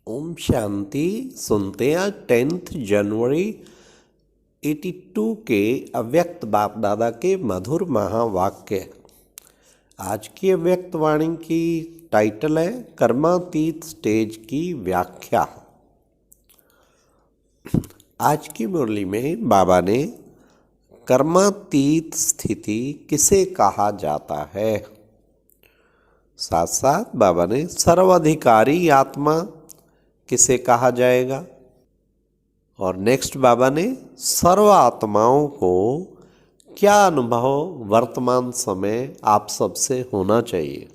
ओम शांति। सुनते हैं 10 जनवरी 82 के अव्यक्त बाप दादा के मधुर महावाक्य। आज की अव्यक्त वाणी की टाइटल है कर्मातीत स्टेज की व्याख्या। आज की मुरली में बाबा ने कर्मातीत स्थिति किसे कहा जाता है, साथ साथ बाबा ने सर्वाधिकारी आत्मा किसे कहा जाएगा, और नेक्स्ट बाबा ने सर्व आत्माओं को क्या अनुभव वर्तमान समय आप सबसे होना चाहिए।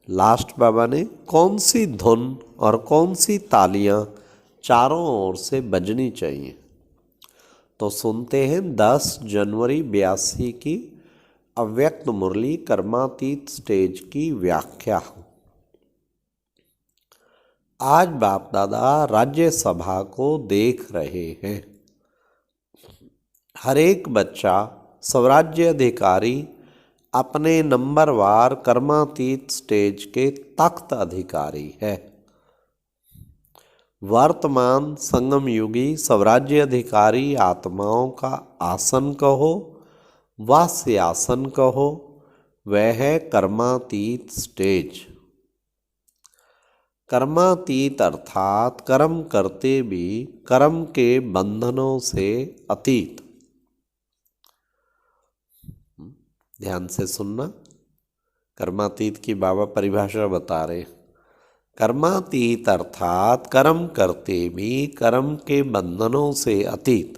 लास्ट बाबा ने कौन सी धुन और कौन सी तालियां चारों ओर से बजनी चाहिए। तो सुनते हैं 10 जनवरी 82 की अव्यक्त मुरली कर्मातीत स्टेज की व्याख्या। आज बाप दादा राज्यसभा को देख रहे हैं। हर एक बच्चा स्वराज्य अधिकारी अपने नंबरवार कर्मातीत स्टेज के तख्त अधिकारी है। वर्तमान संगम युगी स्वराज्य अधिकारी आत्माओं का आसन कहो व सिंहासन कहो, वह है कर्मातीत स्टेज। कर्मातीत अर्थात कर्म करते भी कर्म के बंधनों से अतीत। ध्यान से सुनना, कर्मातीत की बाबा परिभाषा बता रहे। कर्मातीत अर्थात कर्म करते भी कर्म के बंधनों से अतीत,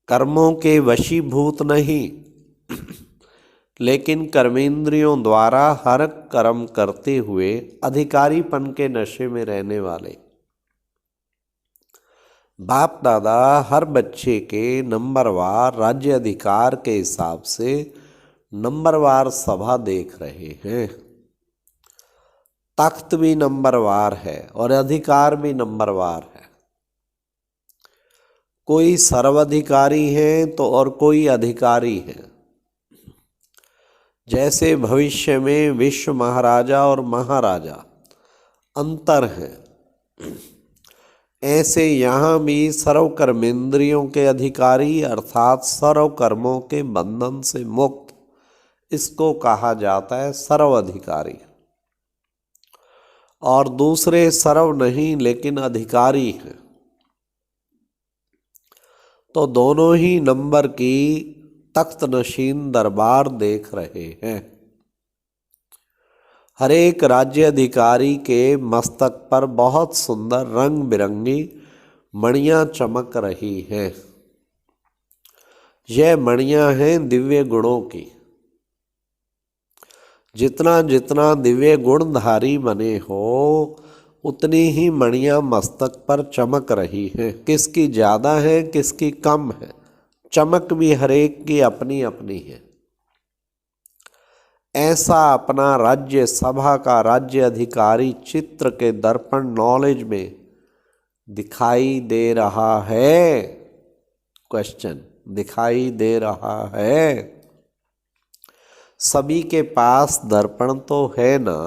कर्मों के वशीभूत नहीं लेकिन कर्मेंद्रियों द्वारा हर कर्म करते हुए अधिकारीपन के नशे में रहने वाले। बाप दादा हर बच्चे के नंबरवार राज्य अधिकार के हिसाब से नंबरवार सभा देख रहे हैं। तख्त भी नंबरवार है और अधिकार भी नंबरवार है। कोई सर्वाधिकारी है तो और कोई अधिकारी है। जैसे भविष्य में विश्व महाराजा और महाराजा अंतर है, ऐसे यहाँ भी सर्व कर्मेंद्रियों के अधिकारी अर्थात सर्व कर्मों के बंधन से मुक्त, इसको कहा जाता है सर्वाधिकारी। और दूसरे सर्व नहीं लेकिन अधिकारी हैं। तो दोनों ही नंबर की तख्त नशीन दरबार देख रहे हैं। हर एक राज्य अधिकारी के मस्तक पर बहुत सुंदर रंग बिरंगी मणियां चमक रही हैं। यह मणियां हैं दिव्य गुणों की। जितना जितना दिव्य गुणधारी बने हो उतनी ही मणियां मस्तक पर चमक रही हैं। किसकी ज़्यादा है किसकी कम है, चमक भी हर एक की अपनी अपनी है। ऐसा अपना राज्य सभा का राज्य अधिकारी चित्र के दर्पण नॉलेज में दिखाई दे रहा है। क्वेश्चन, दिखाई दे रहा है? सभी के पास दर्पण तो है ना।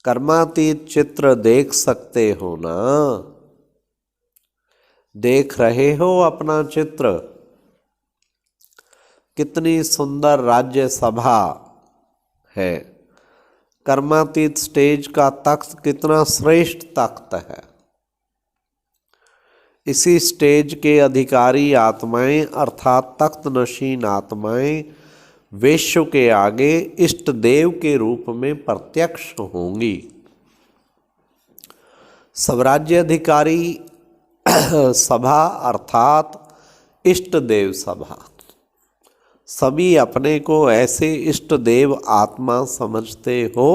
कर्मातीत चित्र देख सकते हो ना। देख रहे हो अपना चित्र? कितनी सुंदर राज्य सभा है। कर्मातीत स्टेज का तख्त कितना श्रेष्ठ तख्त है। इसी स्टेज के अधिकारी आत्माएं अर्थात तख्त नशीन आत्माएं विश्व के आगे इष्ट देव के रूप में प्रत्यक्ष होंगी। स्वराज्य अधिकारी सभा अर्थात इष्ट देव सभा। सभी अपने को ऐसे इष्ट देव आत्मा समझते हो।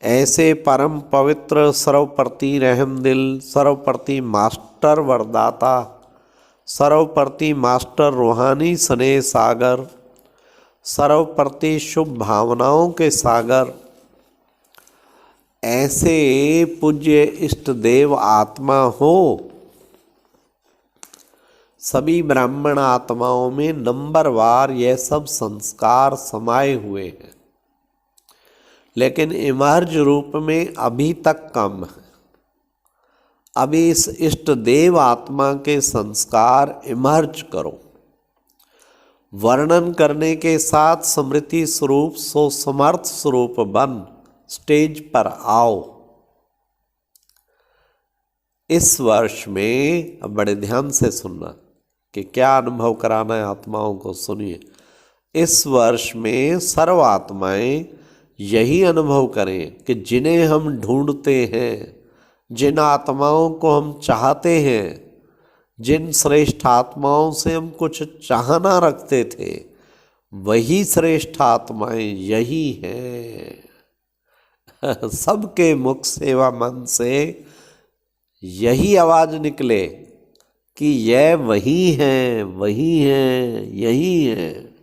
ऐसे परम पवित्र सर्वप्रति रहमदिल, सर्वप्रति मास्टर वरदाता, सर्वप्रति मास्टर रूहानी स्नेह सागर, सर्वप्रति शुभ भावनाओं के सागर, ऐसे पूज्य इष्ट देव आत्मा हो। सभी ब्राह्मण आत्माओं में नंबरवार यह सब संस्कार समाये हुए हैं। लेकिन इमर्ज रूप में अभी तक कम है। अभी इस इष्ट देव आत्मा के संस्कार इमर्ज करो। वर्णन करने के साथ स्मृति स्वरूप सो समर्थ स्वरूप बन स्टेज पर आओ। इस वर्ष में अब बड़े ध्यान से सुनना कि क्या अनुभव कराना है आत्माओं को। सुनिए, इस वर्ष में सर्व आत्माएं यही अनुभव करें कि जिन्हें हम ढूंढते हैं, जिन आत्माओं को हम चाहते हैं, जिन श्रेष्ठ आत्माओं से हम कुछ चाहना रखते थे, वही श्रेष्ठ आत्माएं यही हैं। सबके मुख सेवा मन से यही आवाज निकले कि यह वही हैं, वही हैं, यही हैं।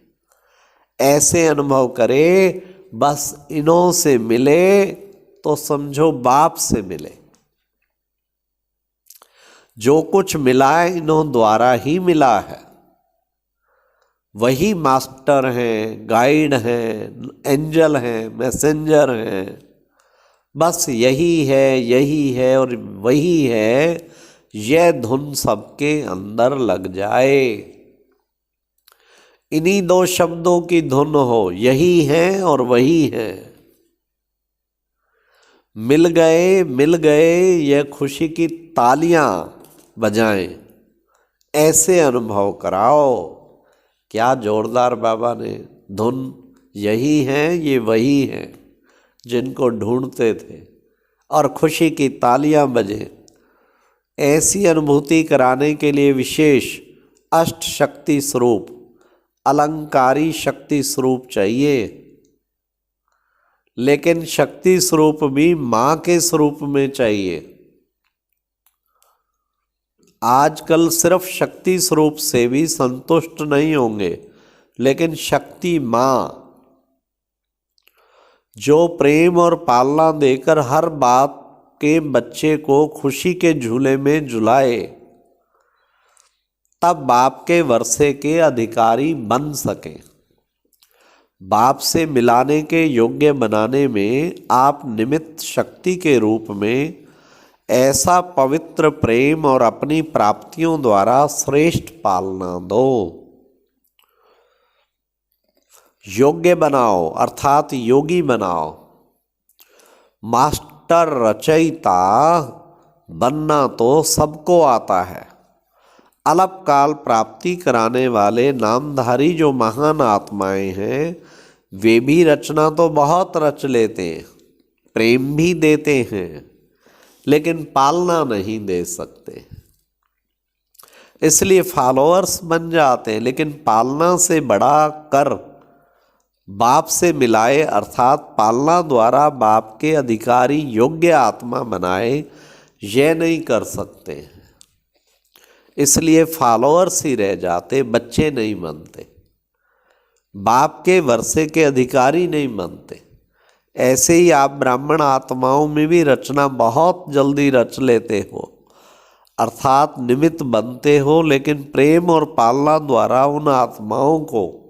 ऐसे अनुभव करे, बस इन्हों से मिले तो समझो बाप से मिले। जो कुछ मिला है इन्हों द्वारा ही मिला है। वही मास्टर हैं, गाइड हैं, एंजल हैं, मैसेंजर हैं। बस यही है और वही है। यह धुन सबके अंदर लग जाए। इन्हीं दो शब्दों की धुन हो, यही है और वही है। मिल गए यह खुशी की तालियां बजाएं। ऐसे अनुभव कराओ। क्या जोरदार बाबा ने धुन, यही है, ये वही है जिनको ढूंढते थे, और खुशी की तालियां बजे। ऐसी अनुभूति कराने के लिए विशेष अष्ट शक्ति स्वरूप, अलंकारी शक्ति स्वरूप चाहिए। लेकिन शक्ति स्वरूप भी माँ के स्वरूप में चाहिए। आजकल सिर्फ शक्ति स्वरूप से भी संतुष्ट नहीं होंगे, लेकिन शक्ति माँ जो प्रेम और पालना देकर हर बात के बच्चे को खुशी के झूले में झुलाए, तब बाप के वर्षे के अधिकारी बन सके। बाप से मिलाने के योग्य बनाने में आप निमित्त शक्ति के रूप में ऐसा पवित्र प्रेम और अपनी प्राप्तियों द्वारा श्रेष्ठ पालना दो। योग्य बनाओ अर्थात योगी बनाओ। मास्टर रचयिता बनना तो सबको आता है। अलपकाल प्राप्ति कराने वाले नामधारी जो महान आत्माएं हैं, वे भी रचना तो बहुत रच लेते हैं, प्रेम भी देते हैं, लेकिन पालना नहीं दे सकते। इसलिए फॉलोअर्स बन जाते हैं, लेकिन पालना से बड़ा कर बाप से मिलाए अर्थात पालना द्वारा बाप के अधिकारी योग्य आत्मा बनाए, यह नहीं कर सकते। इसलिए फॉलोअर्स ही रह जाते, बच्चे नहीं बनते, बाप के वर्षे के अधिकारी नहीं बनते। ऐसे ही आप ब्राह्मण आत्माओं में भी रचना बहुत जल्दी रच लेते हो, अर्थात निमित्त बनते हो, लेकिन प्रेम और पालना द्वारा उन आत्माओं को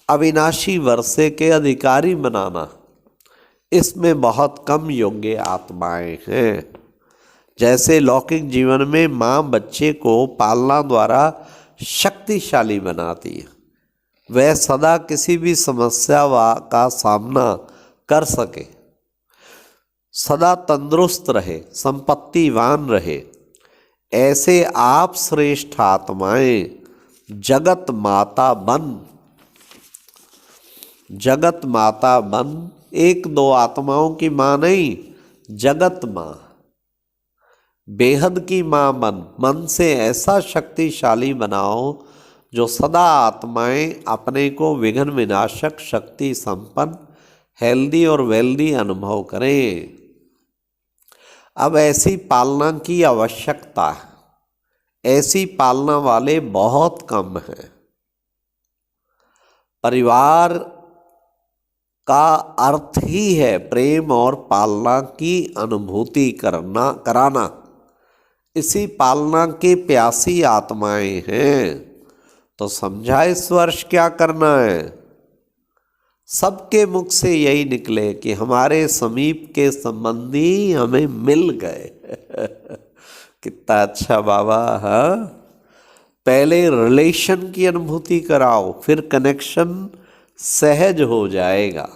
अविनाशी वर्षे के अधिकारी बनाना, इसमें बहुत कम योग्य आत्माएं हैं। जैसे लौकिक जीवन में माँ बच्चे को पालना द्वारा शक्तिशाली बनाती है, वह सदा किसी भी समस्या का सामना कर सके, सदा तंदुरुस्त रहे, संपत्तिवान रहे। ऐसे आप श्रेष्ठ आत्माएं जगत माता बन, एक दो आत्माओं की माँ नहीं, जगत माँ, बेहद की माँ बन। मन से ऐसा शक्तिशाली बनाओ जो सदा आत्माएं अपने को विघ्न विनाशक शक्ति संपन्न, हेल्दी और वेल्दी अनुभव करें। अब ऐसी पालना की आवश्यकता है। ऐसी पालना वाले बहुत कम हैं। परिवार का अर्थ ही है प्रेम और पालना की अनुभूति कराना। इसी पालना के प्यासी आत्माएं हैं। तो समझा इस वर्ष क्या करना है। सबके मुख से यही निकले कि हमारे समीप के संबंधी हमें मिल गए। कितना अच्छा बाबा। हाँ, पहले रिलेशन की अनुभूति कराओ, फिर कनेक्शन सहज हो जाएगा।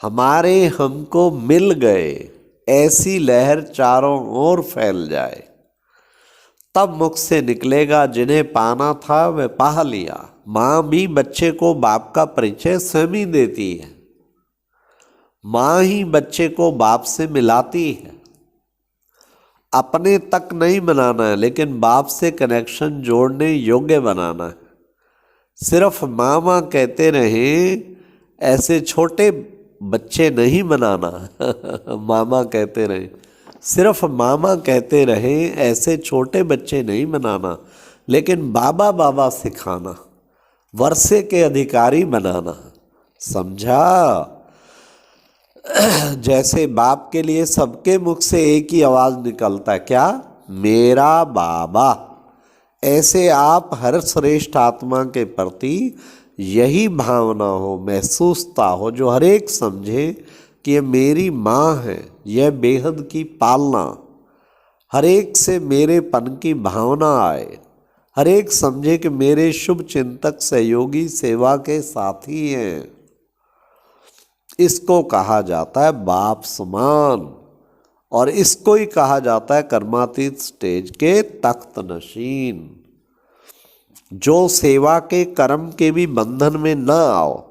हमारे हमको मिल गए, ऐसी लहर चारों ओर फैल जाए, तब मुख से निकलेगा जिन्हें पाना था वह पा लिया। माँ भी बच्चे को बाप का परिचय स्वयं ही देती है। माँ ही बच्चे को बाप से मिलाती है। अपने तक नहीं बनाना है, लेकिन बाप से कनेक्शन जोड़ने योग्य बनाना है। सिर्फ मामा कहते रहे ऐसे छोटे बच्चे नहीं बनाना। मामा कहते रहे, सिर्फ मामा कहते रहे ऐसे छोटे बच्चे नहीं बनाना, लेकिन बाबा बाबा सिखाना, वर्षे के अधिकारी बनाना। समझा? जैसे बाप के लिए सबके मुख से एक ही आवाज निकलता है, क्या? मेरा बाबा। ऐसे आप हर श्रेष्ठ आत्मा के प्रति यही भावना हो, महसूसता हो, जो हर एक समझे कि ये मेरी माँ है, यह बेहद की पालना। हर एक से मेरेपन की भावना आए, हर एक समझे कि मेरे शुभ चिंतक सहयोगी सेवा के साथी हैं। इसको कहा जाता है बाप समान, और इसको ही कहा जाता है कर्मातीत स्टेज के तख्त नशीन। जो सेवा के कर्म के भी बंधन में न आओ।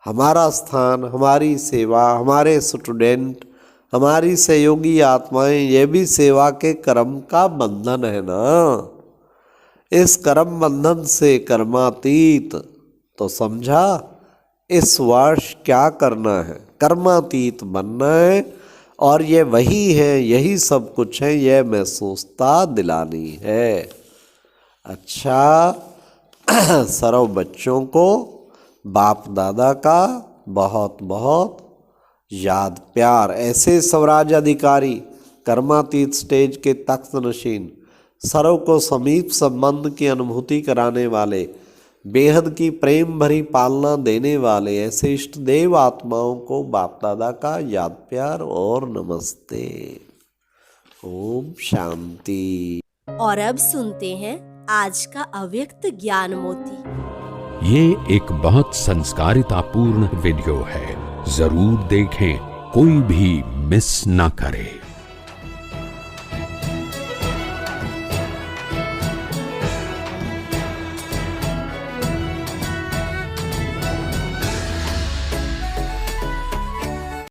हमारा स्थान, हमारी सेवा, हमारे स्टूडेंट, हमारी सहयोगी आत्माएं, ये भी सेवा के कर्म का बंधन है ना। इस कर्म बंधन से कर्मातीत, तो समझा इस वर्ष क्या करना है? कर्मातीत बनना है, और ये वही है, यही सब कुछ है, यह महसूसता दिलानी है। अच्छा, सर्व बच्चों को बाप दादा का बहुत बहुत याद प्यार। ऐसे स्वराज अधिकारी, कर्मातीत स्टेज के तख्त नशीन, सर्व को समीप संबंध की अनुभूति कराने वाले, बेहद की प्रेम भरी पालना देने वाले ऐसे इष्ट देव आत्माओं को बाप दादा का याद प्यार और नमस्ते। ओम शांति। और अब सुनते हैं आज का अव्यक्त ज्ञान मोती। ये एक बहुत संस्कारितापूर्ण वीडियो है, जरूर देखें, कोई भी मिस ना करे।